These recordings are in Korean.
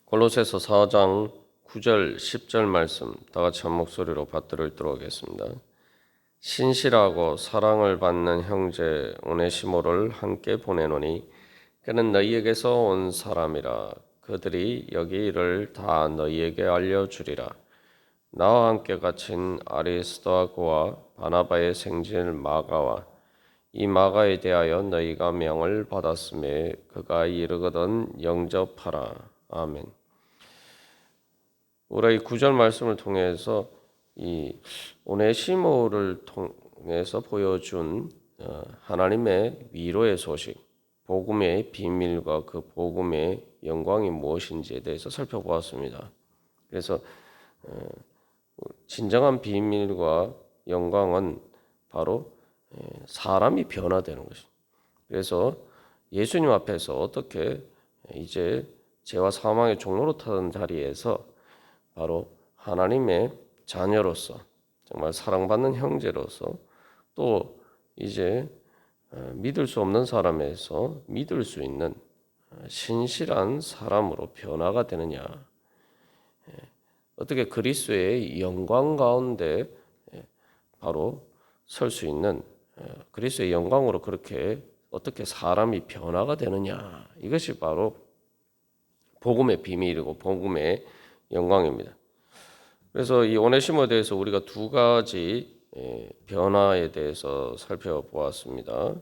골로새서 4장 9절 10절 말씀 다 같이 한 목소리로 받들어 읽도록 하겠습니다. 신실하고 사랑을 받는 형제 오네시모를 함께 보내노니 그는 너희에게서 온 사람이라. 그들이 여기 일을 다 너희에게 알려주리라. 나와 함께 갇힌 아리스도아고와 바나바의 생질 마가와 이 마가에 대하여 너희가 명을 받았음에 그가 이르거든 영접하라. 아멘. 우리가 이 구절 말씀을 통해서 이 오네시모를 통해서 보여준 하나님의 위로의 소식, 복음의 비밀과 그 복음의 영광이 무엇인지에 대해서 살펴보았습니다. 그래서 진정한 비밀과 영광은 바로 사람이 변화되는 것입니다. 그래서 예수님 앞에서 어떻게 이제 죄와 사망의 종로로 타던 자리에서 바로 하나님의 자녀로서 정말 사랑받는 형제로서 또 이제 믿을 수 없는 사람에서 믿을 수 있는 신실한 사람으로 변화가 되느냐, 어떻게 그리스도의 영광 가운데 바로 설 수 있는 그리스도의 영광으로 그렇게 어떻게 사람이 변화가 되느냐, 이것이 바로 복음의 비밀이고 복음의 영광입니다. 그래서 이 오네시모에 대해서 우리가 두 가지 변화에 대해서 살펴보았습니다.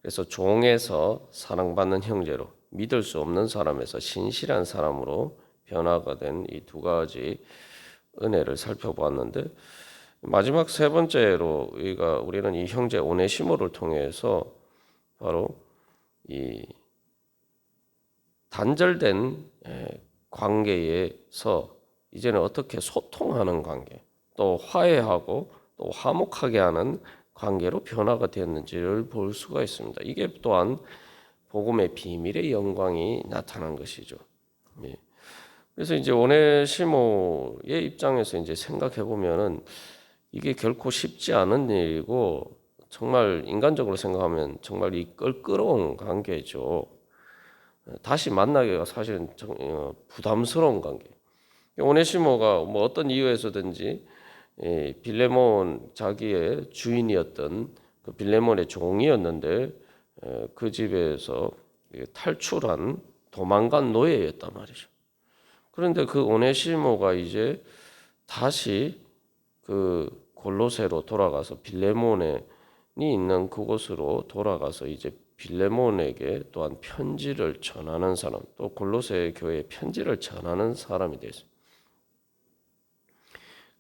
그래서 종에서 사랑받는 형제로, 믿을 수 없는 사람에서 신실한 사람으로 변화가 된 이 두 가지 은혜를 살펴보았는데, 마지막 세 번째로 우리는 이 형제 오네시모를 통해서 바로 이 단절된 관계에서 이제는 어떻게 소통하는 관계, 또 화해하고 또 화목하게 하는 관계로 변화가 되었는지를 볼 수가 있습니다. 이게 또한 복음의 비밀의 영광이 나타난 것이죠. 그래서 이제 오네시모의 입장에서 이제 생각해 보면은 이게 결코 쉽지 않은 일이고, 정말 인간적으로 생각하면 정말 이 껄끄러운 관계죠. 다시 만나기가 사실은 부담스러운 관계. 오네시모가 뭐 어떤 이유에서든지 빌레몬 자기의 주인이었던 그 빌레몬의 종이었는데 그 집에서 탈출한 도망간 노예였단 말이죠. 그런데 그 오네시모가 이제 다시 그 골로새로 돌아가서 빌레몬이 있는 그곳으로 돌아가서 이제 빌레몬에게 또한 편지를 전하는 사람, 또 골로새 교회에 편지를 전하는 사람이 됐습니다.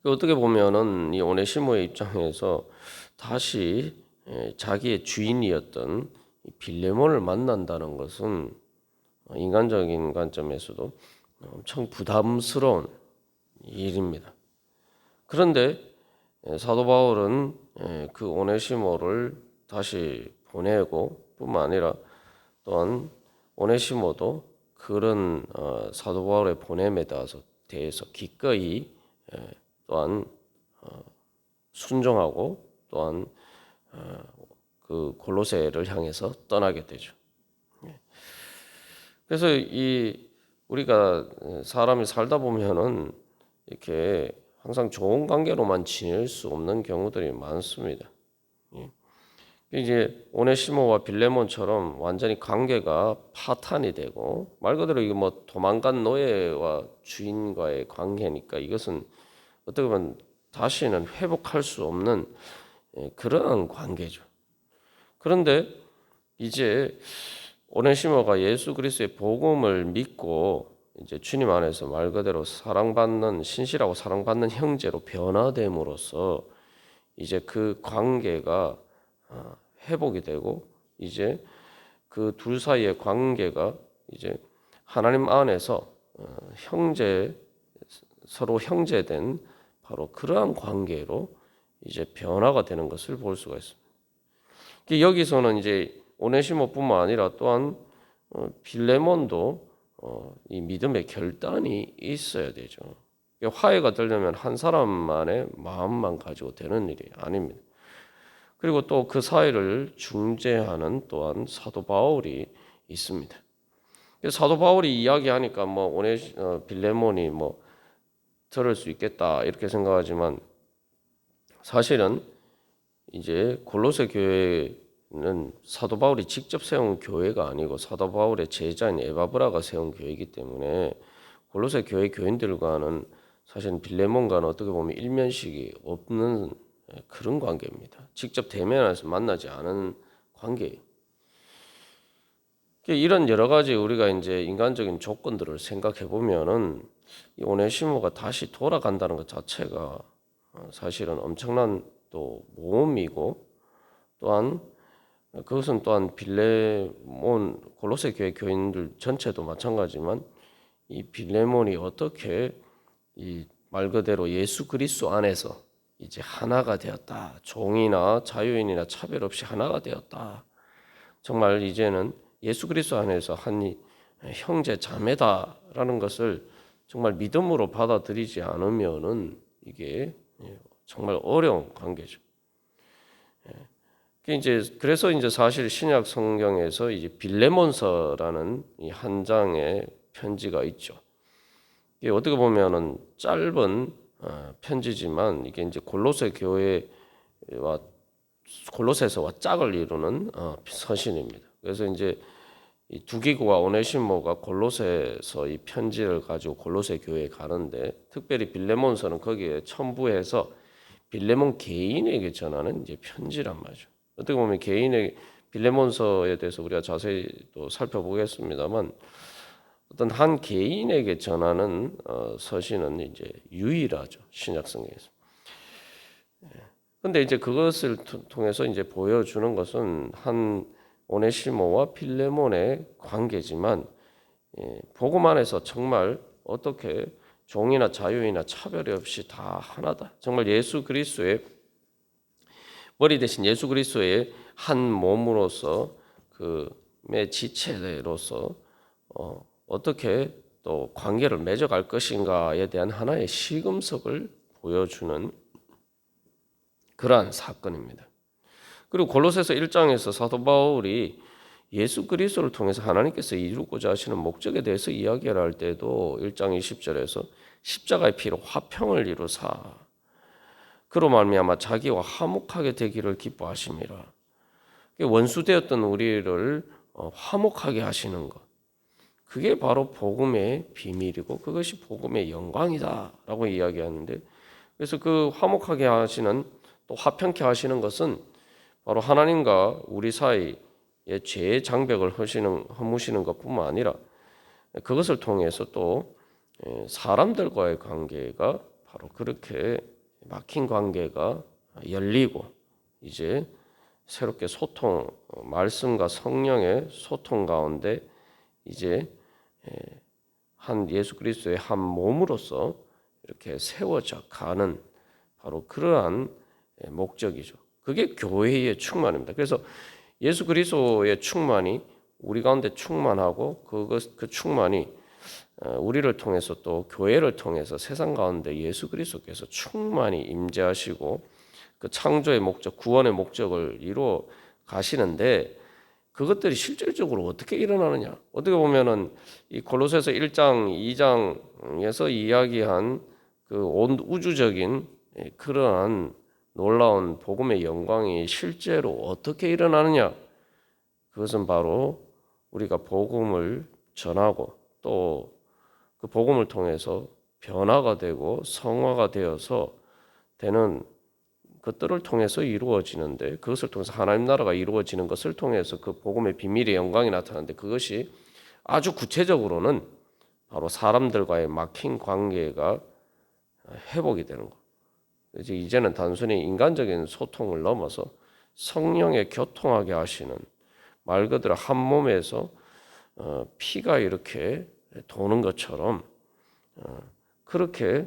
어떻게 보면은 이 오네시모의 입장에서 다시 자기의 주인이었던 빌레몬을 만난다는 것은 인간적인 관점에서도 엄청 부담스러운 일입니다. 그런데 사도 바울은 그 오네시모를 다시 보내고 뿐만 아니라 또한 오네시모도 그런 사도 바울의 보냄에 대해서 기꺼이 또한 순종하고 또한 그 골로새를 향해서 떠나게 되죠. 그래서 우리가 사람이 살다 보면은 이렇게 항상 좋은 관계로만 지낼 수 없는 경우들이 많습니다. 이제 오네시모와 빌레몬처럼 완전히 관계가 파탄이 되고, 말 그대로 이게 뭐 도망간 노예와 주인과의 관계니까 이것은 어떻게 보면 다시는 회복할 수 없는 그러한 관계죠. 그런데 이제 오네시모가 예수 그리스도의 복음을 믿고 이제 주님 안에서 말 그대로 사랑받는, 신실하고 사랑받는 형제로 변화됨으로써 이제 그 관계가 회복이 되고, 이제 그 둘 사이의 관계가 이제 하나님 안에서 서로 형제된 바로 그러한 관계로 이제 변화가 되는 것을 볼 수가 있습니다. 여기서는 이제 오네시모뿐만 아니라 또한 빌레몬도 이 믿음의 결단이 있어야 되죠. 화해가 되려면 한 사람만의 마음만 가지고 되는 일이 아닙니다. 그리고 또 그 사이를 중재하는 또한 사도 바울이 있습니다. 사도 바울이 이야기하니까 뭐 빌레몬이 뭐 들을 수 있겠다 이렇게 생각하지만 사실은 이제 골로새 교회는 사도 바울이 직접 세운 교회가 아니고 사도 바울의 제자인 에바브라가 세운 교회이기 때문에 골로새 교회 교인들과는 사실 빌레몬과는 어떻게 보면 일면식이 없는 그런 관계입니다. 직접 대면해서 만나지 않은 관계예요. 이런 여러 가지 우리가 이제 인간적인 조건들을 생각해 보면은 이 오네시모가 다시 돌아간다는 것 자체가 사실은 엄청난 또 모험이고 또한 그것은 또한 빌레몬 골로새 교회 교인들 전체도 마찬가지지만 이 빌레몬이 어떻게 이 말 그대로 예수 그리스도 안에서 이제 하나가 되었다. 종이나 자유인이나 차별 없이 하나가 되었다. 정말 이제는 예수 그리스도 안에서 한 형제 자매다라는 것을 정말 믿음으로 받아들이지 않으면은 이게 정말 어려운 관계죠. 그래서 이제 사실 신약 성경에서 이제 빌레몬서라는 이 한 장의 편지가 있죠. 이게 어떻게 보면은 짧은 편지지만 이게 이제 골로새 교회와 골로새서와 짝을 이루는 서신입니다. 그래서 이제 이 두기고와 오네시모가 골로새서 이 편지를 가지고 골로새 교회에 가는데 특별히 빌레몬서는 거기에 첨부해서 빌레몬 개인에게 전하는 이제 편지란 말이죠. 어떻게 보면 개인의 빌레몬서에 대해서 우리가 자세히 또 살펴보겠습니다만 어떤 한 개인에게 전하는 서신은 이제 유일하죠. 신약 성경에서. 근데 이제 그것을 통해서 이제 보여주는 것은 한 오네시모와 필레몬의 관계지만 복음 안에서 정말 어떻게 종이나 자유이나 차별이 없이 다 하나다. 정말 예수 그리스도의 머리 대신 예수 그리스도의 한 몸으로서 그의 지체로서 어떻게 또 관계를 맺어갈 것인가에 대한 하나의 시금석을 보여주는 그러한 사건입니다. 그리고 골로새서 1장에서 사도 바울이 예수 그리스도를 통해서 하나님께서 이루고자 하시는 목적에 대해서 이야기를 할 때도 1장 20절에서 십자가의 피로 화평을 이루사 그로 말미암아 자기와 화목하게 되기를 기뻐하심이라. 원수되었던 우리를 화목하게 하시는 것. 그게 바로 복음의 비밀이고 그것이 복음의 영광이다라고 이야기하는데 그래서 그 화목하게 하시는 또 화평케 하시는 것은 바로 하나님과 우리 사이의 죄의 장벽을 허무시는 것뿐만 아니라 그것을 통해서 또 사람들과의 관계가 바로 그렇게 막힌 관계가 열리고 이제 새롭게 소통, 말씀과 성령의 소통 가운데 이제 한 예수 그리스도의 한 몸으로서 이렇게 세워져 가는 바로 그러한 목적이죠. 그게 교회의 충만입니다. 그래서 예수 그리스도의 충만이 우리 가운데 충만하고 그 충만이 우리를 통해서 또 교회를 통해서 세상 가운데 예수 그리스도께서 충만히 임재하시고 그 창조의 목적, 구원의 목적을 이루어 가시는데 그것들이 실질적으로 어떻게 일어나느냐? 어떻게 보면은 이 골로새서 1장, 2장에서 이야기한 그 온 우주적인 그러한 놀라운 복음의 영광이 실제로 어떻게 일어나느냐? 그것은 바로 우리가 복음을 전하고 또 그 복음을 통해서 변화가 되고 성화가 되어서 되는 것들을 통해서 이루어지는데 그것을 통해서 하나님 나라가 이루어지는 것을 통해서 그 복음의 비밀의 영광이 나타나는데 그것이 아주 구체적으로는 바로 사람들과의 막힌 관계가 회복이 되는 것. 이제는 단순히 인간적인 소통을 넘어서 성령의 교통하게 하시는 말 그대로 한 몸에서 피가 이렇게 도는 것처럼 그렇게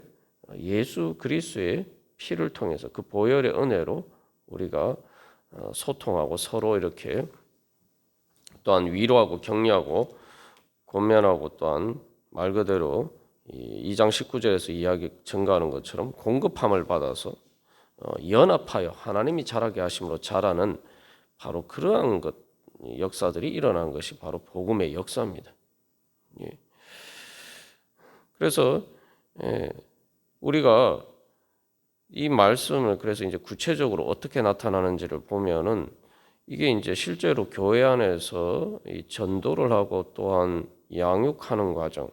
예수 그리스도의 피를 통해서 그 보혈의 은혜로 우리가 소통하고 서로 이렇게 또한 위로하고 격려하고 권면하고 또한 말 그대로 2장 19절에서 이야기 증가하는 것처럼 공급함을 받아서 연합하여 하나님이 자라게 하심으로 자라는 바로 그러한 역사들이 일어난 것이 바로 복음의 역사입니다. 그래서 우리가 이 말씀을 그래서 이제 구체적으로 어떻게 나타나는지를 보면은 이게 이제 실제로 교회 안에서 이 전도를 하고 또한 양육하는 과정,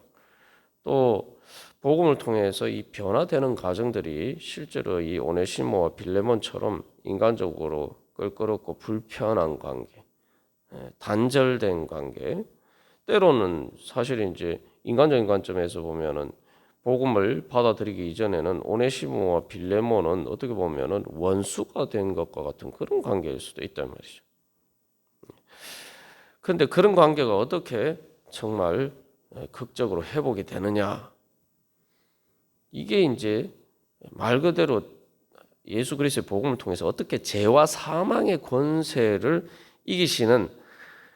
또 복음을 통해서 이 변화되는 과정들이 실제로 이 오네시모와 빌레몬처럼 인간적으로 껄끄럽고 불편한 관계, 단절된 관계, 때로는 사실 이제 인간적인 관점에서 보면은 복음을 받아들이기 이전에는 오네시모와 빌레몬은 어떻게 보면은 원수가 된 것과 같은 그런 관계일 수도 있단 말이죠. 그런데 그런 관계가 어떻게 정말 극적으로 회복이 되느냐? 이게 이제 말 그대로 예수 그리스도의 복음을 통해서 어떻게 죄와 사망의 권세를 이기시는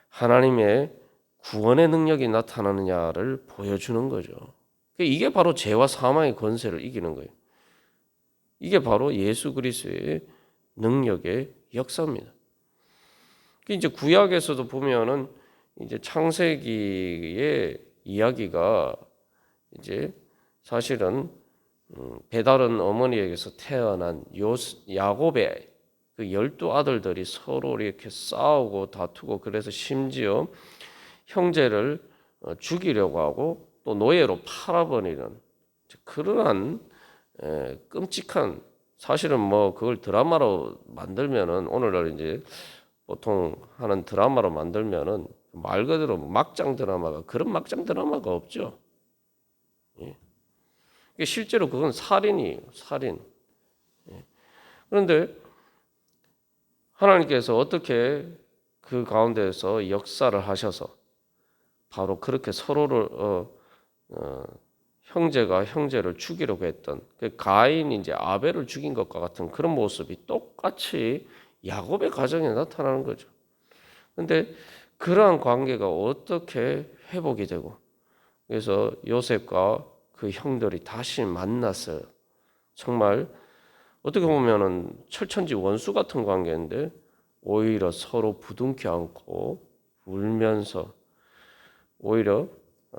하나님의 구원의 능력이 나타나느냐를 보여주는 거죠. 이게 바로 죄와 사망의 권세를 이기는 거예요. 이게 바로 예수 그리스도의 능력의 역사입니다. 이제 구약에서도 보면은 이제 창세기의 이야기가 이제 사실은 배다른 어머니에게서 태어난 야곱의 그 12아들들이 서로 이렇게 싸우고 다투고 그래서 심지어 형제를 죽이려고 하고 또 노예로 팔아버리는 그러한 끔찍한 사실은 뭐 그걸 드라마로 만들면은 오늘날 이제 보통 하는 드라마로 만들면은 말 그대로 막장 드라마가 그런 막장 드라마가 없죠. 예. 실제로 그건 살인이에요. 살인. 예. 그런데 하나님께서 어떻게 그 가운데에서 역사를 하셔서 바로 그렇게 서로를 형제가 형제를 죽이려고 했던 그 가인이 이제 아벨을 죽인 것과 같은 그런 모습이 똑같이 야곱의 가정에 나타나는 거죠. 그런데 그러한 관계가 어떻게 회복이 되고 그래서 요셉과 그 형들이 다시 만났어요. 정말 어떻게 보면은 철천지 원수 같은 관계인데 오히려 서로 부둥켜 안고 울면서 오히려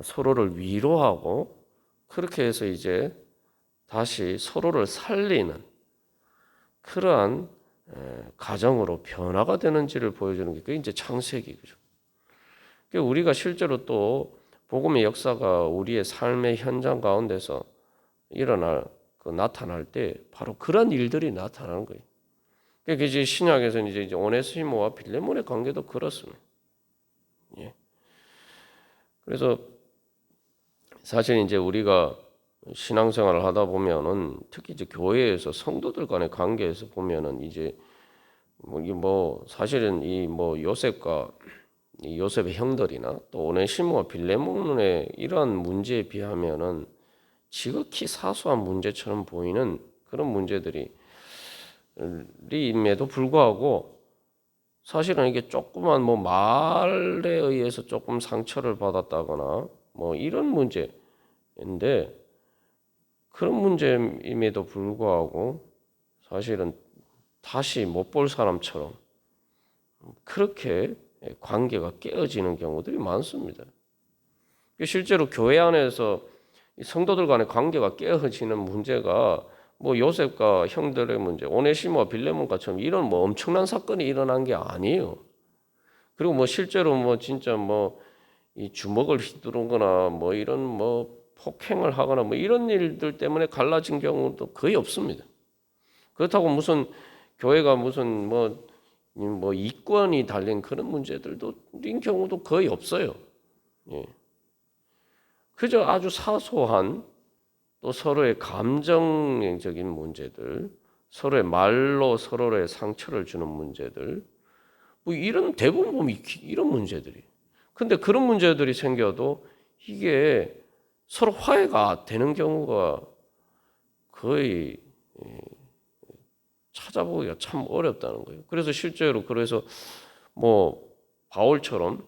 서로를 위로하고 그렇게 해서 이제 다시 서로를 살리는 그러한 가정으로 변화가 되는지를 보여주는 게 그게 이제 창세기죠. 우리가 실제로 또 복음의 역사가 우리의 삶의 현장 가운데서 나타날 때 바로 그런 일들이 나타나는 거예요. 그게 이제 신약에서는 이제 오네시모와 빌레몬의 관계도 그렇습니다. 예. 그래서 사실 이제 우리가 신앙생활을 하다 보면은 특히 이제 교회에서 성도들 간의 관계에서 보면은 이제 뭐 사실은 이 뭐 요셉과 이 요셉의 형들이나 또 오네시모와 빌레몬의 이러한 문제에 비하면은 지극히 사소한 문제처럼 보이는 그런 문제들이 임에도 불구하고 사실은 이게 조그만 뭐 말에 의해서 조금 상처를 받았다거나 뭐 이런 문제인데 그런 문제임에도 불구하고 사실은 다시 못 볼 사람처럼 그렇게 관계가 깨어지는 경우들이 많습니다. 실제로 교회 안에서 성도들 간의 관계가 깨어지는 문제가 뭐 요셉과 형들의 문제, 오네시모와 빌레몬과처럼 이런 뭐 엄청난 사건이 일어난 게 아니에요. 그리고 뭐 실제로 뭐 진짜 뭐 이 주먹을 휘두르거나 뭐 이런 뭐 폭행을 하거나 뭐 이런 일들 때문에 갈라진 경우도 거의 없습니다. 그렇다고 무슨 교회가 무슨 뭐 이권이 달린 그런 문제들도 인 경우도 거의 없어요. 예. 그저 아주 사소한 또 서로의 감정적인 문제들, 서로의 말로 서로의 상처를 주는 문제들, 뭐 이런 대부분 보면 이런 문제들이. 근데 그런 문제들이 생겨도 이게 서로 화해가 되는 경우가 거의 찾아보기가 참 어렵다는 거예요. 그래서 실제로 그래서 뭐 바울처럼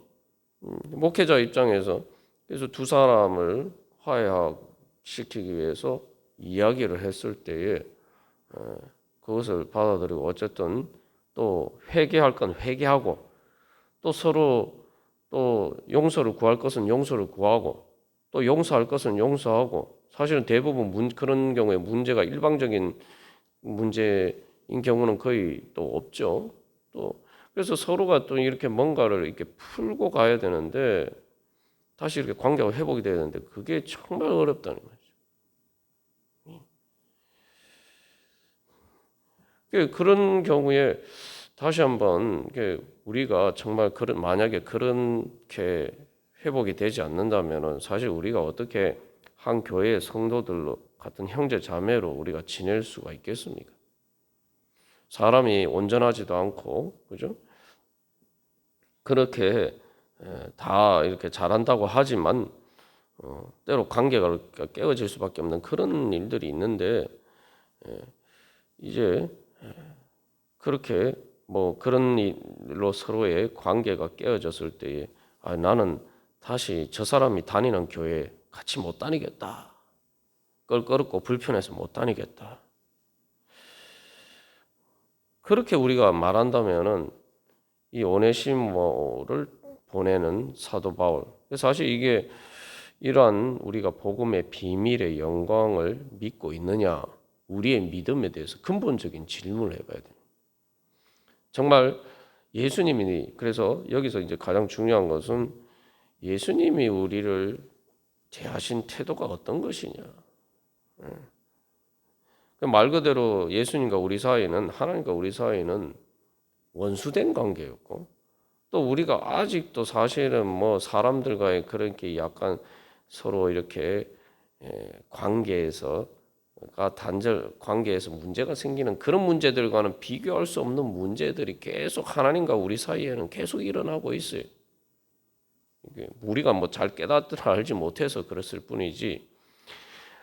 목회자 입장에서 그래서 두 사람을 화해시키기 위해서 이야기를 했을 때에 그것을 받아들이고 어쨌든 또 회개할 건 회개하고 또 서로 또 용서를 구할 것은 용서를 구하고 또 용서할 것은 용서하고, 사실은 대부분 그런 경우에 문제가 일방적인 문제인 경우는 거의 또 없죠. 또 그래서 서로가 또 이렇게 뭔가를 이렇게 풀고 가야 되는데, 다시 이렇게 관계가 회복이 돼야 되는데 그게 정말 어렵다는 거죠. 그런 경우에 다시 한번 우리가 정말 만약에 그렇게 회복이 되지 않는다면은 사실 우리가 어떻게 한 교회의 성도들로 같은 형제 자매로 우리가 지낼 수가 있겠습니까? 사람이 온전하지도 않고, 그죠? 그렇게 다 이렇게 잘한다고 하지만 때로 관계가 깨어질 수밖에 없는 그런 일들이 있는데, 이제 그렇게 뭐 그런 일로 서로의 관계가 깨어졌을 때에 나는 다시 저 사람이 다니는 교회에 같이 못 다니겠다. 껄끄럽고 불편해서 못 다니겠다. 그렇게 우리가 말한다면은 이 오네시모를 보내는 사도 바울. 사실 이게 이러한 우리가 복음의 비밀의 영광을 믿고 있느냐, 우리의 믿음에 대해서 근본적인 질문을 해봐야 돼요. 정말 예수님이, 그래서 여기서 이제 가장 중요한 것은 예수님이 우리를 대하신 태도가 어떤 것이냐. 말 그대로 예수님과 우리 사이는, 하나님과 우리 사이는 원수된 관계였고, 또 우리가 아직도 사실은 뭐 사람들과의 그렇게 약간 서로 이렇게 관계에서 문제가 생기는 그런 문제들과는 비교할 수 없는 문제들이 계속 하나님과 우리 사이에는 계속 일어나고 있어요. 우리가 뭐 잘 깨닫거나 알지 못해서 그랬을 뿐이지,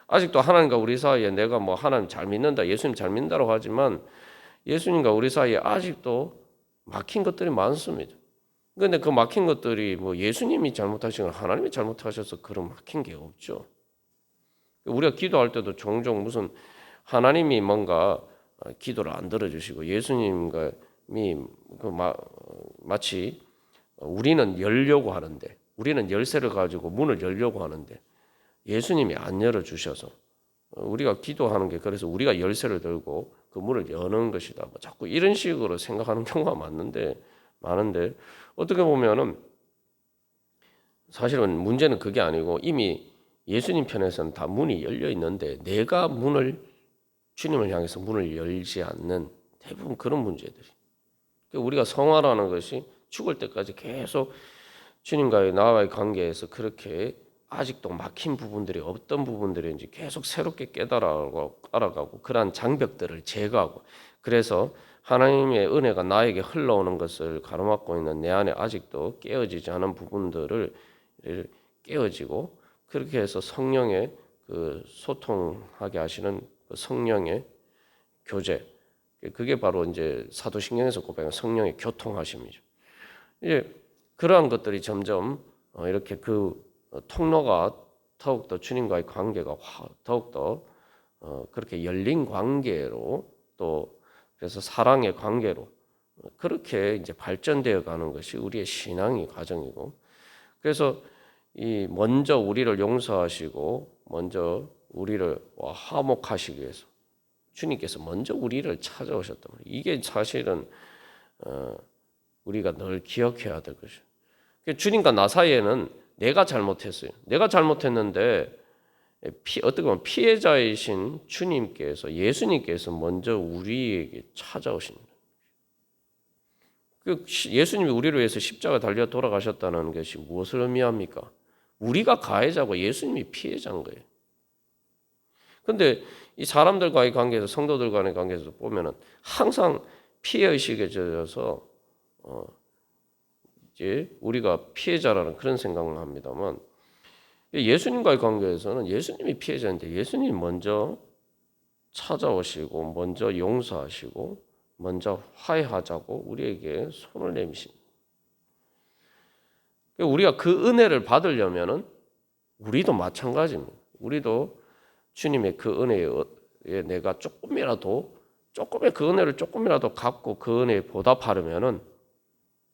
아직도 하나님과 우리 사이에 내가 뭐 하나님 잘 믿는다, 예수님 잘 믿는다고 하지만 예수님과 우리 사이에 아직도 막힌 것들이 많습니다. 그런데 그 막힌 것들이 뭐 예수님이 잘못하시거나 하나님이 잘못하셔서 그런 막힌 게 없죠. 우리가 기도할 때도 종종 무슨 하나님이 뭔가 기도를 안 들어주시고 예수님이 마치 우리는 열려고 하는데, 우리는 열쇠를 가지고 문을 열려고 하는데 예수님이 안 열어주셔서 우리가 기도하는 게, 그래서 우리가 열쇠를 들고 그 문을 여는 것이다. 뭐 자꾸 이런 식으로 생각하는 경우가 많은데 어떻게 보면은 사실은 문제는 그게 아니고 이미 예수님 편에서는 다 문이 열려 있는데 내가 주님을 향해서 문을 열지 않는 대부분 그런 문제들이. 우리가 성화라는 것이 죽을 때까지 계속 주님과의 나와의 관계에서 그렇게 아직도 막힌 부분들이 어떤 부분들인지 계속 새롭게 깨달아가고 알아가고 그러한 장벽들을 제거하고, 그래서 하나님의 은혜가 나에게 흘러오는 것을 가로막고 있는 내 안에 아직도 깨어지지 않은 부분들을 깨어지고, 그렇게 해서 성령의 그 소통하게 하시는 그 성령의 교제, 그게 바로 이제 사도신경에서 고백한 성령의 교통하심이죠. 이제 그러한 것들이 점점 이렇게 그 통로가 더욱더 주님과의 관계가 더욱더 그렇게 열린 관계로, 또 그래서 사랑의 관계로 그렇게 이제 발전되어 가는 것이 우리의 신앙의 과정이고, 그래서 이 먼저 우리를 용서하시고 먼저 우리를 화목하시기 위해서 주님께서 먼저 우리를 찾아오셨단 말이에요. 이게 사실은 우리가 늘 기억해야 될 것이에요. 주님과 나 사이에는 내가 잘못했어요. 내가 잘못했는데 어떻게 보면 피해자이신 주님께서, 예수님께서 먼저 우리에게 찾아오신 거예요. 예수님이 우리를 위해서 십자가 달려 돌아가셨다는 것이 무엇을 의미합니까? 우리가 가해자고 예수님이 피해자인 거예요. 그런데 이 사람들과의 관계에서, 성도들과의 관계에서 보면은 항상 피해의식에 젖어서 이제 우리가 피해자라는 그런 생각을 합니다만, 예수님과의 관계에서는 예수님이 피해자인데 예수님이 먼저 찾아오시고 먼저 용서하시고 먼저 화해하자고 우리에게 손을 내미십니다. 우리가 그 은혜를 받으려면은 우리도 마찬가지입니다. 우리도 주님의 그 은혜에 내가 조금의 그 은혜를 조금이라도 갖고 그 은혜에 보답하려면은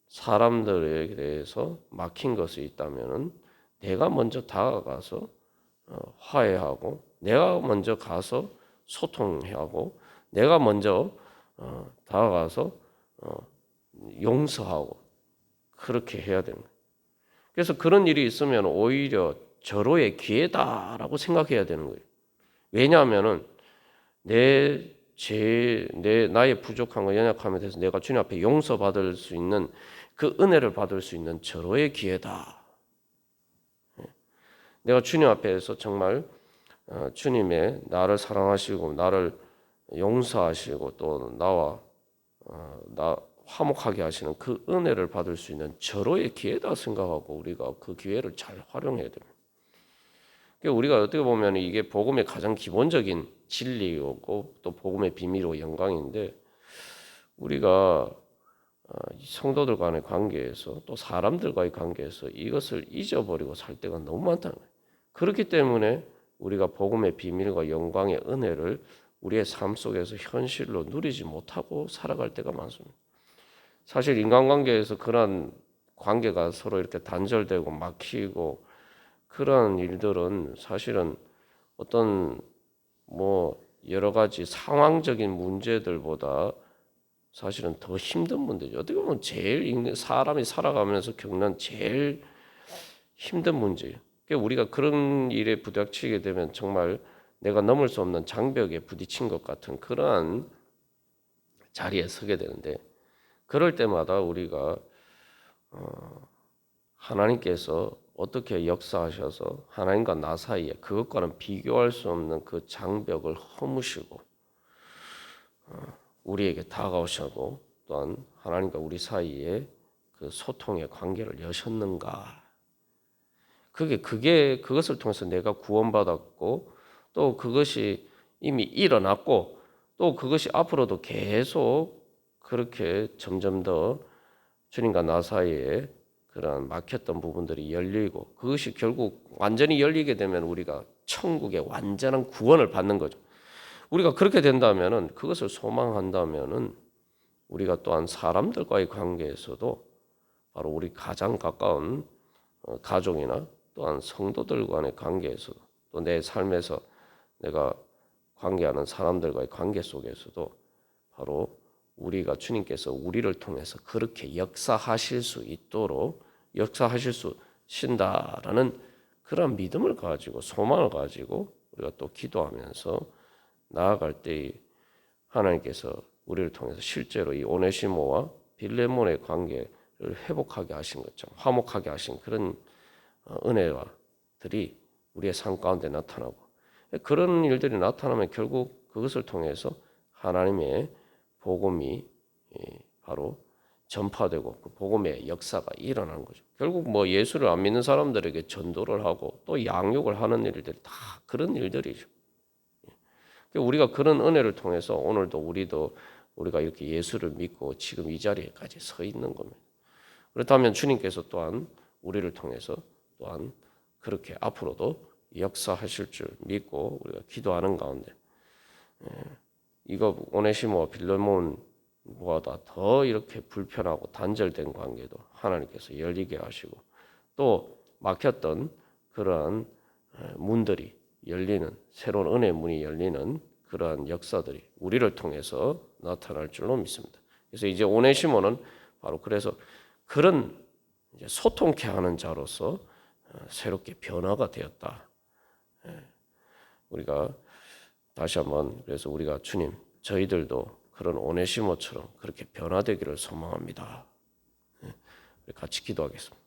사람들에 대해서 막힌 것이 있다면은 내가 먼저 다가가서 화해하고, 내가 먼저 가서 소통하고, 내가 먼저 다가가서 용서하고 그렇게 해야 되는 거예요. 그래서 그런 일이 있으면 오히려 절호의 기회다라고 생각해야 되는 거예요. 왜냐하면은 나의 부족함과 연약함에 대해서 내가 주님 앞에 용서받을 수 있는 그 은혜를 받을 수 있는 절호의 기회다. 내가 주님 앞에서 정말 주님의 나를 사랑하시고 나를 용서하시고 또 나와 나 화목하게 하시는 그 은혜를 받을 수 있는 절호의 기회다 생각하고 우리가 그 기회를 잘 활용해야 됩니다. 우리가 어떻게 보면 이게 복음의 가장 기본적인 진리이고 또 복음의 비밀이고 영광인데, 우리가 성도들 간의 관계에서 또 사람들과의 관계에서 이것을 잊어버리고 살 때가 너무 많다는 거예요. 그렇기 때문에 우리가 복음의 비밀과 영광의 은혜를 우리의 삶 속에서 현실로 누리지 못하고 살아갈 때가 많습니다. 사실 인간관계에서 그런 관계가 서로 이렇게 단절되고 막히고 그런 일들은 사실은 어떤 여러 가지 상황적인 문제들보다 사실은 더 힘든 문제죠. 어떻게 보면 제일 사람이 살아가면서 겪는 제일 힘든 문제예요. 우리가 그런 일에 부닥치게 되면 정말 내가 넘을 수 없는 장벽에 부딪힌 것 같은 그러한 자리에 서게 되는데, 그럴 때마다 우리가 하나님께서 어떻게 역사하셔서 하나님과 나 사이에 그것과는 비교할 수 없는 그 장벽을 허무시고 우리에게 다가오셔고, 또한 하나님과 우리 사이에 그 소통의 관계를 여셨는가. 그것을 통해서 내가 구원받았고 또 그것이 이미 일어났고 또 그것이 앞으로도 계속 그렇게 점점 더 주님과 나 사이에 그런 막혔던 부분들이 열리고, 그것이 결국 완전히 열리게 되면 우리가 천국의 완전한 구원을 받는 거죠. 우리가 그렇게 된다면은, 그것을 소망한다면은 우리가 또한 사람들과의 관계에서도 바로 우리 가장 가까운 가족이나 또한 성도들 간의 관계에서도 또 내 삶에서 내가 관계하는 사람들과의 관계 속에서도 바로 우리가 주님께서 우리를 통해서 그렇게 역사하실 수 있도록 역사하실 수 신다라는 그런 믿음을 가지고 소망을 가지고 우리가 또 기도하면서 나아갈 때 하나님께서 우리를 통해서 실제로 이 오네시모와 빌레몬의 관계를 회복하게 하신 것처럼 화목하게 하신 그런 은혜들이 우리의 삶 가운데 나타나고, 그런 일들이 나타나면 결국 그것을 통해서 하나님의 복음이 바로 전파되고 그 복음의 역사가 일어나는 거죠. 결국 예수를 안 믿는 사람들에게 전도를 하고 또 양육을 하는 일들이 다 그런 일들이죠. 우리가 그런 은혜를 통해서 오늘도 우리가 이렇게 예수를 믿고 지금 이 자리에까지 서 있는 겁니다. 그렇다면 주님께서 또한 우리를 통해서 또한 그렇게 앞으로도 역사하실 줄 믿고 우리가 기도하는 가운데, 이거 오네시모와 빌레몬보다 더 이렇게 불편하고 단절된 관계도 하나님께서 열리게 하시고 또 막혔던 그러한 문들이 열리는, 새로운 은혜의 문이 열리는 그러한 역사들이 우리를 통해서 나타날 줄로 믿습니다. 그래서 이제 오네시모는 바로 그래서 그런 이제 소통케 하는 자로서 새롭게 변화가 되었다. 우리가 다시 한번 그래서 우리가 주님, 저희들도 그런 오네시모처럼 그렇게 변화되기를 소망합니다. 같이 기도하겠습니다.